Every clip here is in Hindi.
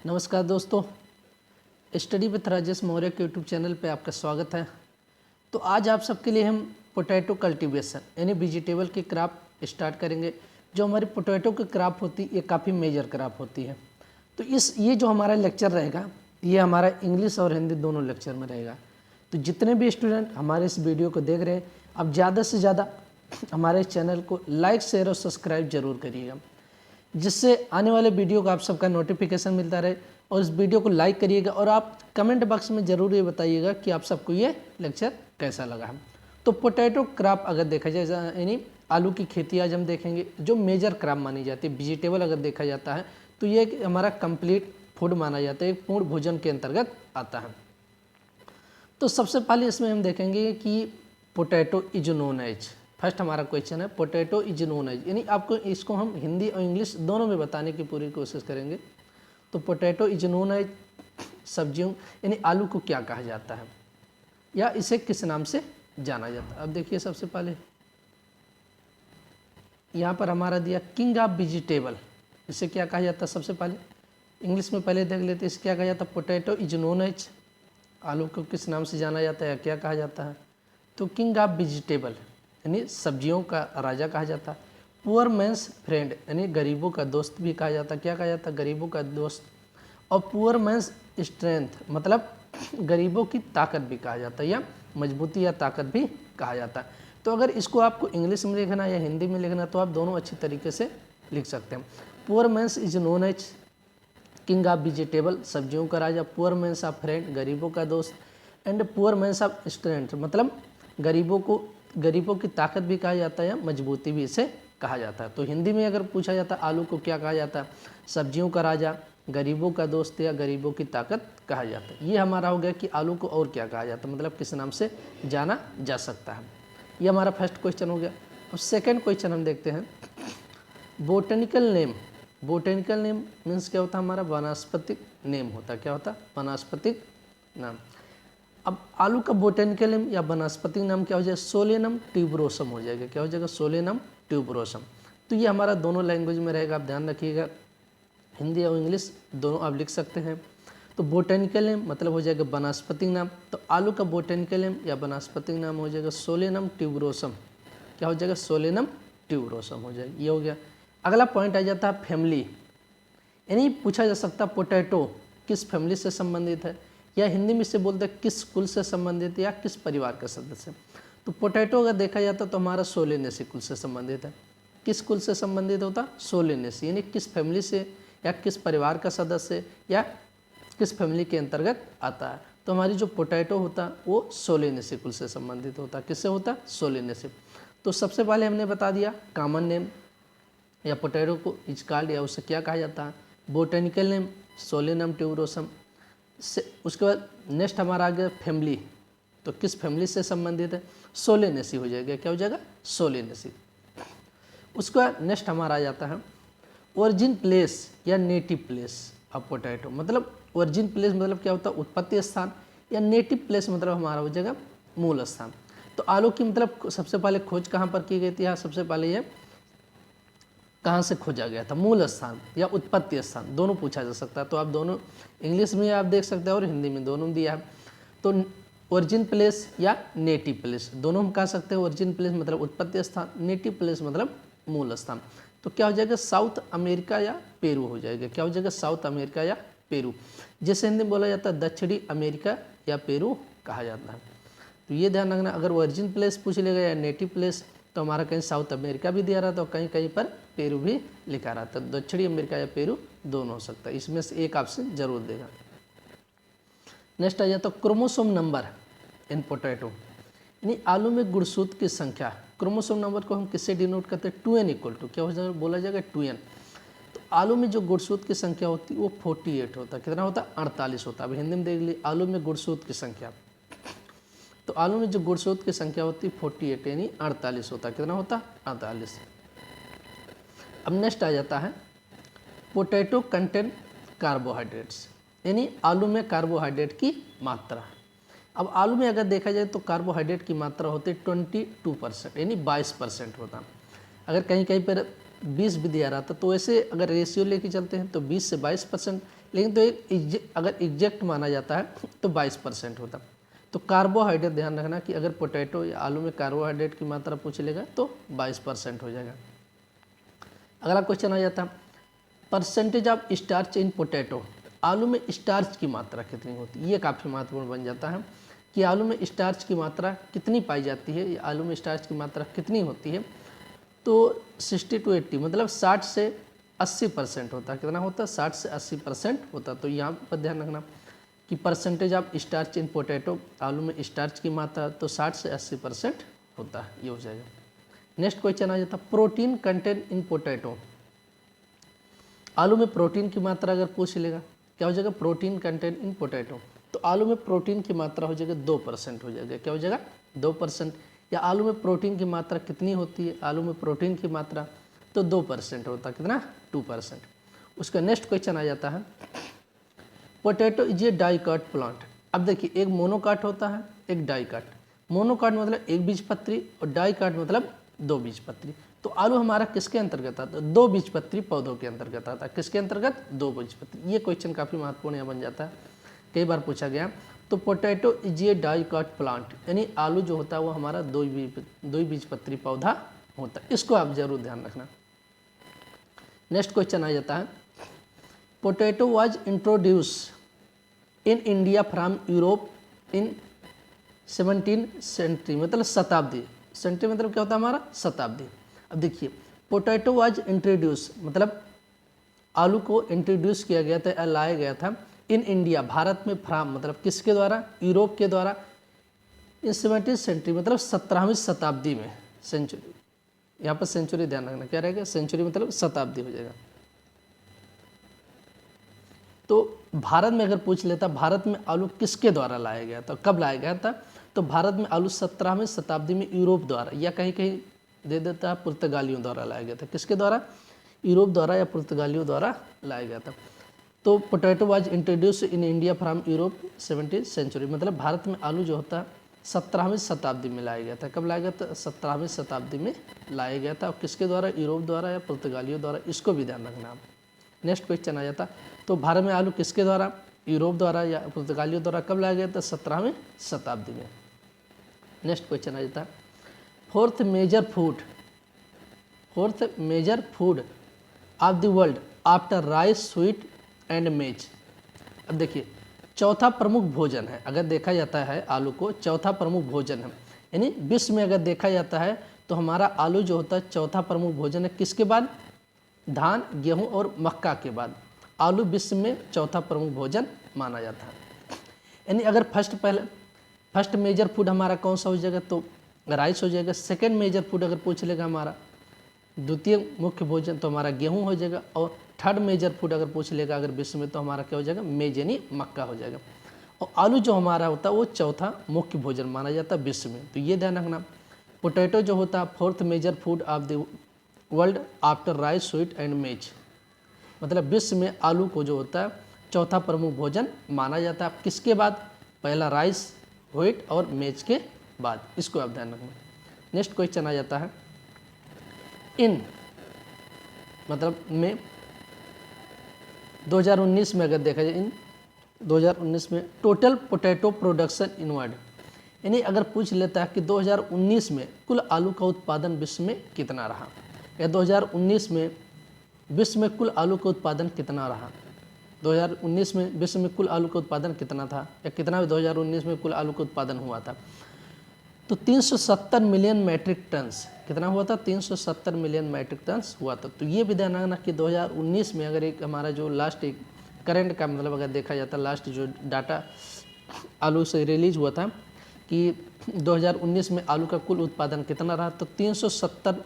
नमस्कार दोस्तों, स्टडी विथ राजेश मौर्य के यूट्यूब चैनल पे आपका स्वागत है। तो आज आप सबके लिए हम पोटैटो कल्टीवेशन यानी वेजिटेबल की क्रॉप स्टार्ट करेंगे। जो हमारी पोटैटो की क्रॉप होती है ये काफ़ी मेजर क्रॉप होती है। तो ये जो हमारा लेक्चर रहेगा ये हमारा इंग्लिश और हिंदी दोनों लेक्चर में रहेगा। तो जितने भी स्टूडेंट हमारे इस वीडियो को देख रहे हैं, आप ज़्यादा से ज़्यादा हमारे चैनल को लाइक, शेयर और सब्सक्राइब जरूर करिएगा, जिससे आने वाले वीडियो का आप सबका नोटिफिकेशन मिलता रहे। और इस वीडियो को लाइक करिएगा और आप कमेंट बॉक्स में ज़रूर ये बताइएगा कि आप सबको ये लेक्चर कैसा लगा है। तो पोटैटो क्रॉप अगर देखा जाए यानी आलू की खेती आज हम देखेंगे, जो मेजर क्रॉप मानी जाती है। वेजिटेबल अगर देखा जाता है तो ये हमारा कंप्लीट फूड माना जाता है, एक पूर्ण भोजन के अंतर्गत आता है। तो सबसे पहले इसमें हम देखेंगे कि potato is known as, first हमारा क्वेश्चन है पोटैटो इज नोन एज, यानी आपको इसको हम हिंदी और इंग्लिश दोनों में बताने की पूरी कोशिश करेंगे। तो पोटैटो इज नोन एज सब्जियों यानी आलू को क्या कहा जाता है या इसे किस नाम से जाना जाता है। अब देखिए सबसे पहले यहाँ पर हमारा दिया किंग ऑफ वेजिटेबल, इसे क्या कहा जाता है। सबसे पहले इंग्लिश में पहले देख लेते हैं, इसे क्या कहा जाता है। पोटैटो इज नोन एज, आलू को किस नाम से जाना जाता है या क्या कहा जाता है। तो किंग ऑफ वेजिटेबल यानी सब्जियों का राजा कहा जाता है। पुअर मैंस फ्रेंड यानी गरीबों का दोस्त भी कहा जाता है। क्या कहा जाता है, गरीबों का दोस्त। और पुअर मैंस स्ट्रेंथ मतलब गरीबों की ताकत भी कहा जाता है, या मजबूती या ताकत भी कहा जाता है। तो अगर इसको आपको इंग्लिश में लिखना या हिंदी में लिखना तो आप दोनों अच्छी तरीके से लिख सकते हैं। Poor man's is known as king of vegetable, सब्जियों का राजा। पुअर मैंस ऑफ फ्रेंड, गरीबों का दोस्त। And poor man's of strength मतलब गरीबों की ताकत भी कहा जाता है या मजबूती भी इसे कहा जाता है। तो हिंदी में अगर पूछा जाता है आलू को क्या कहा जाता है, सब्जियों का राजा, गरीबों का दोस्त या गरीबों की ताकत कहा जाता है। ये हमारा हो गया कि आलू को और क्या कहा जाता है, मतलब किस नाम से जाना जा सकता है। ये हमारा फर्स्ट क्वेश्चन हो गया। अब सेकेंड क्वेश्चन हम देखते हैं, botanical name. Botanical name means क्या होता है, हमारा वनस्पतिक नेम होता है। क्या होता है, वनस्पतिक नाम। अब आलू का बोटेनिकल नेम या वनस्पतिक नाम क्या हो जाएगा, सोलेनम ट्यूबरोसम हो जाएगा। क्या हो जाएगा, सोलेनम ट्यूबरोसम। तो ये हमारा दोनों लैंग्वेज में रहेगा, आप ध्यान रखिएगा, हिंदी और इंग्लिश दोनों आप लिख सकते हैं। तो बोटेनिकल नेम मतलब हो जाएगा वनस्पतिक नाम। तो आलू का बोटेनिकल नेम या वनस्पतिक नाम हो जाएगा सोलेनम ट्यूबरोसम। क्या हो जाएगा, सोलेनम ट्यूबरोसम हो जाएगा। ये हो गया। अगला पॉइंट आ जाता है फैमिली, यानी पूछा जा सकता है पोटैटो किस फैमिली से संबंधित है, या हिंदी में इसे बोलते हैं किस कुल से संबंधित है या किस परिवार का सदस्य है। तो पोटैटो अगर देखा जाता तो हमारा सोलेनेसी कुल से संबंधित है। किस कुल से संबंधित होता, सोलेनेसी, यानी किस फैमिली से या किस परिवार का सदस्य या किस फैमिली के अंतर्गत आता है। तो हमारी जो पोटैटो होता है वो सोलेनेसी कुल से संबंधित होता है। किससे होता, सोलेनेसी। तो सबसे पहले हमने बता दिया कॉमन नेम या पोटैटो को इज कॉल्ड या उसे क्या कहा जाता है, बोटेनिकल नेम सोलेनम ट्यूबरोसम। उसके बाद नेक्स्ट हमारा आ गया फैमिली। तो किस फैमिली से संबंधित है, सोलेनेसी हो जाएगा। क्या हो जाएगा, सोलेनेसी। उसके बाद नेक्स्ट हमारा आ जाता है ओरिजिन प्लेस या नेटिव प्लेस ऑफ पोटैटो। मतलब ओरिजिन प्लेस मतलब क्या होता है, उत्पत्ति स्थान, या नेटिव प्लेस मतलब हमारा हो जाएगा मूल स्थान। तो आलू की मतलब सबसे पहले खोज कहाँ पर की गई थी, यहाँ सबसे पहले ये कहाँ से खोजा गया था, मूल स्थान या उत्पत्ति स्थान, दोनों पूछा जा सकता है। तो आप दोनों इंग्लिश में आप देख सकते हैं और हिंदी में दोनों दिया है। तो ओरिजिन प्लेस या नेटिव प्लेस दोनों हम कह सकते हैं। ओरिजिन प्लेस मतलब उत्पत्ति स्थान, नेटिव प्लेस मतलब मूल स्थान। तो क्या हो जाएगा, साउथ अमेरिका या पेरू हो जाएगा। क्या हो जाएगा, साउथ अमेरिका या पेरू, जैसे हिंदी में बोला जाता है दक्षिणी अमेरिका या पेरू कहा जाता है। तो ये ध्यान रखना, अगर ओरिजिन प्लेस पूछ लेगा या नेटिव प्लेस तो हमारा कहीं साउथ अमेरिका भी दिया रहा था और कहीं कहीं पर पेरू भी लिखा रहा था। दक्षिणी अमेरिका या पेरू दोनों हो सकता है, इसमें से एक ऑप्शन जरूर देगा। नेक्स्ट आ जाता है क्रोमोसोम नंबर इन पोटैटो, यानी आलू में गुणसूत्र की संख्या। क्रोमोसोम नंबर को हम किससे डिनोट करते हैं, 2n इक्वल टू क्या हो जाएगा, बोला जाएगा 2n। तो आलू में जो गुणसूत्र की संख्या होती है वो 48 होता है। कितना होता है, 48 होता है। अब हिंदी में देख लीजिए आलू में गुणसूत्र की संख्या। तो आलू में जो गुणसूत्र की संख्या होती है 48 यानी 48 होता है। कितना होता है, 48। अब नेक्स्ट आ जाता है पोटैटो कंटेन कार्बोहाइड्रेट्स, यानी आलू में कार्बोहाइड्रेट की मात्रा। अब आलू में अगर देखा जाए तो कार्बोहाइड्रेट की मात्रा होती है 22% यानी 22% होता। अगर कहीं कहीं पर 20 भी दिया रहा था तो ऐसे अगर रेशियो लेके चलते हैं तो 20 से 22% लेकिन तो अगर एग्जैक्ट माना जाता है तो 22% होता। तो कार्बोहाइड्रेट ध्यान रखना कि अगर पोटैटो या आलू में कार्बोहाइड्रेट की मात्रा पूछ लेगा तो 22% हो जाएगा। अगला क्वेश्चन आ जाता percentage of starch in potato, आलू में स्टार्च की मात्रा कितनी होती है। ये काफ़ी महत्वपूर्ण बन जाता है कि आलू में स्टार्च की मात्रा कितनी पाई जाती है, या आलू में स्टार्च की मात्रा कितनी होती है। तो 60 to 80 मतलब 60 से 80% होता है। कितना होता है? 60 से 80% होता है। तो यहाँ पर ध्यान रखना कि percentage of starch in potato, आलू में स्टार्च की मात्रा तो 60 से 80% होता है, ये हो जाएगा। नेक्स्ट क्वेश्चन आ जाता प्रोटीन कंटेंट इन पोटैटो, आलू में प्रोटीन की मात्रा अगर पूछ लेगा क्या हो जाएगा? प्रोटीन कंटेंट इन पोटैटो, तो आलू में प्रोटीन की मात्रा हो जाएगा 2% हो जाएगा। क्या हो जाएगा? 2%। या आलू में प्रोटीन की मात्रा कितनी होती है? आलू में प्रोटीन की मात्रा तो 2% होता है। कितना? 2%। उसका नेक्स्ट क्वेश्चन आ जाता है potato is a dicot plant. अब देखिए एक मोनोकाट होता है, एक डाइकाट। मोनोकाट मतलब एक बीजपत्री और डाइकाट मतलब 2 बीजपत्री। तो आलू हमारा किसके अंतर्गत आता है? 2 बीजपत्री पौधों के अंतर्गत आता है। किसके अंतर्गत? 2 बीजपत्री। ये क्वेश्चन काफ़ी महत्वपूर्ण यहाँ बन जाता है, कई बार पूछा गया। तो potato is a dicot plant, यानी आलू जो होता है वो हमारा 2 बीजपत्री पौधा होता है। इसको आप जरूर ध्यान रखना। नेक्स्ट क्वेश्चन आ जाता है potato was introduce in India from Europe in 17th century, मतलब शताब्दी। सेंचुरी मतलब क्या होता है हमारा? शताब्दी। अब देखिए पोटैटो वाज इंट्रोड्यूस मतलब आलू को इंट्रोड्यूस किया गया था, लाया गया था इन इंडिया, भारत में, फ्राम मतलब किसके द्वारा? यूरोप के द्वारा। इन 17th सेंचुरी मतलब 17वीं शताब्दी में। सेंचुरी, यहाँ पर सेंचुरी ध्यान रखना, क्या रहेगा? सेंचुरी मतलब शताब्दी हो जाएगा। तो भारत में अगर पूछ लेता भारत में आलू किसके द्वारा लाया गया था, कब लाया गया था, तो भारत में आलू 17वीं शताब्दी में यूरोप द्वारा, या कहीं कहीं दे देता है पुर्तगालियों द्वारा लाया गया था। किसके द्वारा? यूरोप द्वारा या पुर्तगालियों द्वारा लाया गया था। तो potato was introduce in India from Europe 17th century, मतलब भारत में आलू जो होता है 17वीं शताब्दी में लाया गया था। कब लाया गया था? 17वीं शताब्दी में लाया गया था। और किसके द्वारा? यूरोप द्वारा या पुर्तगालियों द्वारा, इसको भी ध्यान रखना आप। नेक्स्ट क्वेश्चन आ जाता तो भारत में आलू किसके द्वारा? यूरोप द्वारा या पुर्तगालियों द्वारा कब लाया गया था? 17वीं शताब्दी में। नेक्स्ट क्वेश्चन आ जाता fourth major food of the world after rice, sweet and maize. अब देखिए चौथा प्रमुख भोजन है, अगर देखा जाता है आलू को चौथा प्रमुख भोजन है, यानी विश्व में अगर देखा जाता है तो हमारा आलू जो होता है चौथा प्रमुख भोजन है। किसके बाद? धान, गेहूं और मक्का के बाद आलू विश्व में चौथा प्रमुख भोजन माना जाता है। यानी अगर फर्स्ट मेजर फूड हमारा कौन सा हो जाएगा? तो राइस हो जाएगा। सेकंड मेजर फूड अगर पूछ लेगा हमारा, द्वितीय मुख्य भोजन तो हमारा गेहूं हो जाएगा। और थर्ड मेजर फूड अगर पूछ लेगा अगर विश्व में, तो हमारा क्या हो जाएगा? मेज यानी मक्का हो जाएगा। और आलू जो हमारा होता है वो चौथा मुख्य भोजन माना जाता है विश्व में। तो ये ध्यान रखना पोटैटो जो होता है fourth major food of the world after rice, sweet and maize, मतलब विश्व में आलू को जो होता है चौथा प्रमुख भोजन माना जाता है। किसके बाद? पहला राइस, व्हीट और मेज के बाद। इसको आप ध्यान रखना। नेक्स्ट क्वेश्चन आ जाता है इन मतलब में 2019 में अगर देखा जाए, इन 2019 में total potato production in world, यानी अगर पूछ लेता है कि 2019 में कुल आलू का उत्पादन विश्व में कितना रहा, या 2019 में विश्व में कुल आलू का उत्पादन कितना रहा, 2019 में विश्व में कुल आलू का उत्पादन कितना था, या कितना 2019 में कुल आलू का उत्पादन हुआ था, तो 370 मिलियन मैट्रिक टन्स। कितना हुआ था? 370 मिलियन मैट्रिक टन्स हुआ था। तो ये भी ध्यान रखना कि 2019 में अगर एक हमारा जो लास्ट एक करंट का मतलब अगर देखा जाता लास्ट जो डाटा आलू से रिलीज हुआ था कि 2019 में आलू का कुल उत्पादन कितना रहा, तो 370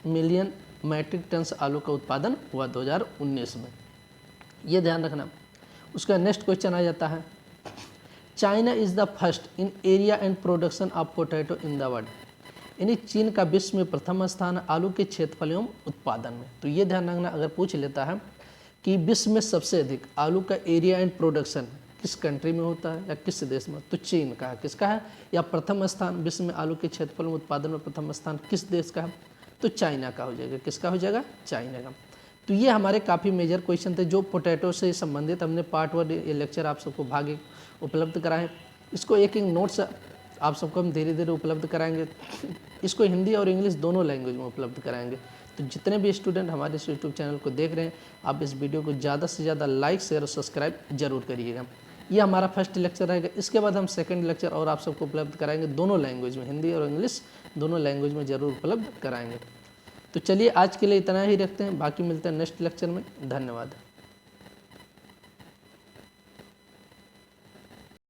मिलियन मैट्रिक टन्स आलू का उत्पादन हुआ 2019 में। ये ध्यान रखना। उसका नेक्स्ट क्वेश्चन आ जाता है China is the first in area and production of potato in the world, यानी चीन का विश्व में प्रथम स्थान आलू के क्षेत्रफल एवं उत्पादन में। तो ये ध्यान रखना अगर पूछ लेता है कि विश्व में सबसे अधिक आलू का एरिया एंड प्रोडक्शन किस कंट्री में होता है या किस देश में, तो चीन का है। किसका है? या प्रथम स्थान विश्व में आलू के क्षेत्रफल में उत्पादन में प्रथम स्थान किस देश का है, तो चाइना का हो जाएगा। किसका हो जाएगा? चाइना का। तो ये हमारे काफ़ी मेजर क्वेश्चन थे जो पोटैटो से संबंधित हमने पार्ट 1 ये लेक्चर आप सबको भाग एक उपलब्ध कराए। इसको एक नोट्स आप सबको हम धीरे धीरे उपलब्ध कराएंगे। इसको हिंदी और इंग्लिश दोनों लैंग्वेज में उपलब्ध कराएंगे। तो जितने भी स्टूडेंट हमारे इस यूट्यूब चैनल को देख रहे हैं, आप इस वीडियो को ज़्यादा से ज़्यादा लाइक शेयर और सब्सक्राइब जरूर करिएगा। ये हमारा फर्स्ट लेक्चर रहेगा। इसके बाद हम सेकंड लेक्चर और आप सबको उपलब्ध कराएंगे दोनों लैंग्वेज में, हिंदी और इंग्लिश दोनों लैंग्वेज में ज़रूर उपलब्ध कराएंगे। तो चलिए आज के लिए इतना ही रखते हैं, बाकी मिलते हैं नेक्स्ट लेक्चर में। धन्यवाद।